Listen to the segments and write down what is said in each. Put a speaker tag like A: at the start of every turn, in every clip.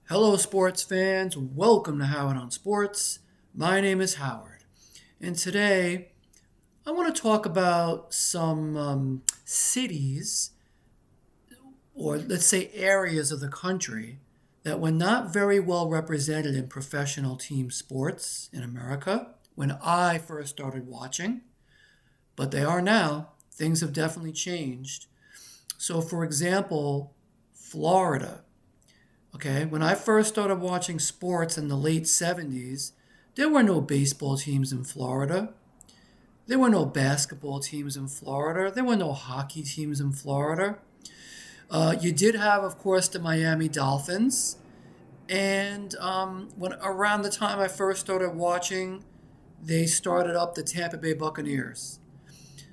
A: Hello, sports fans. Welcome to Howard on Sports. My name is Howard, and today I want to talk about some cities, or let's say areas of the country, that were not very well represented in professional team sports in America when I first started watching, but they are now. Things have definitely changed. So, for example, Florida. Okay, when I first started watching sports in the late 70s, there were no baseball teams in Florida. There were no basketball teams in Florida. There were no hockey teams in Florida. You did have, of course, the Miami Dolphins. And when around the time I first started watching, they started up the Tampa Bay Buccaneers.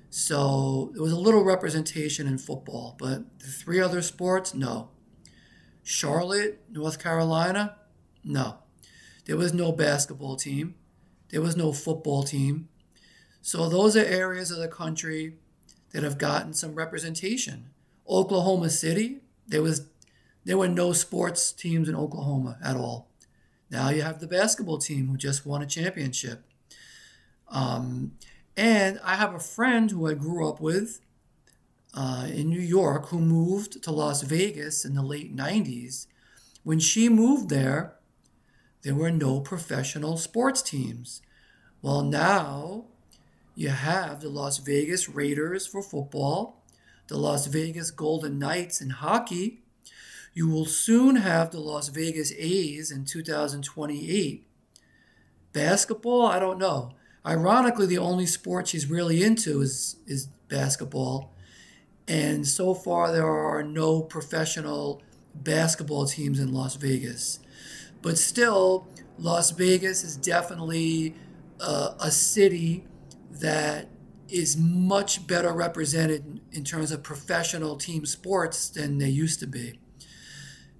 A: So there was a little representation in football, but the three other sports, no. Charlotte, North Carolina? No. There was no basketball team. There was no football team. So those are areas of the country that have gotten some representation. Oklahoma City, there were no sports teams in Oklahoma at all. Now you have the basketball team who just won a championship. Um, and I have a friend who I grew up with in New York who moved to Las Vegas in the late 90s. When she moved there were no professional sports teams. Well, now you have the Las Vegas Raiders for football, the Las Vegas Golden Knights in hockey. You will soon have the Las Vegas A's in 2028. Basketball, I don't know. Ironically, the only sport she's really into is basketball. And so far, there are no professional basketball teams in Las Vegas. But still, Las Vegas is definitely a city that is much better represented in terms of professional team sports than they used to be.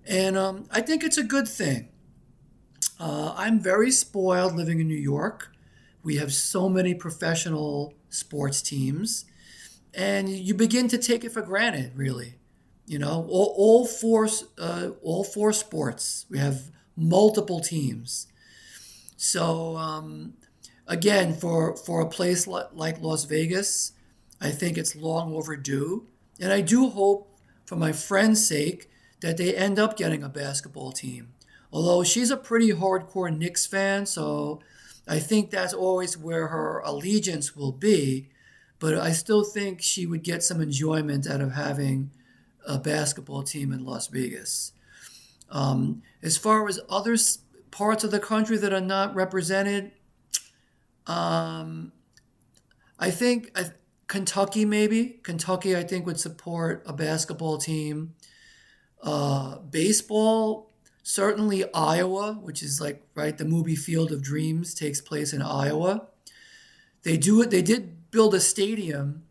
A: And I think it's a good thing. I'm very spoiled living in New York. We have so many professional sports teams, and you begin to take it for granted, really. You know, all four sports. We have multiple teams. So again, for a place like Las Vegas, I think it's long overdue, and I do hope, for my friend's sake, that they end up getting a basketball team. Although she's a pretty hardcore Knicks fan, so I think that's always where her allegiance will be. But I still think she would get some enjoyment out of having a basketball team in Las Vegas. As far as other parts of the country that are not represented, um, I think Kentucky, maybe. Kentucky, I think, would support a basketball team. Baseball, certainly Iowa, which is like, right, the movie Field of Dreams takes place in Iowa. They did build a stadium,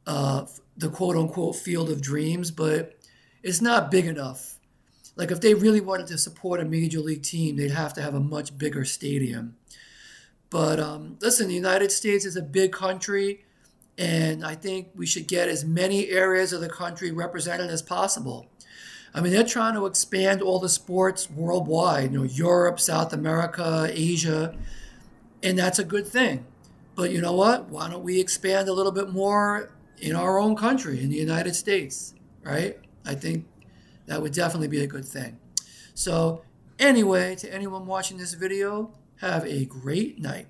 A: the quote unquote Field of Dreams, but it's not big enough. Like, if they really wanted to support a major league team, they'd have to have a much bigger stadium. But listen, the United States is a big country, and I think we should get as many areas of the country represented as possible. I mean, they're trying to expand all the sports worldwide, Europe, South America, Asia, and that's a good thing. But you know what? Why don't we expand a little bit more in our own country, in the United States, right? I think that would definitely be a good thing. So, anyway, to anyone watching this video, have a great night.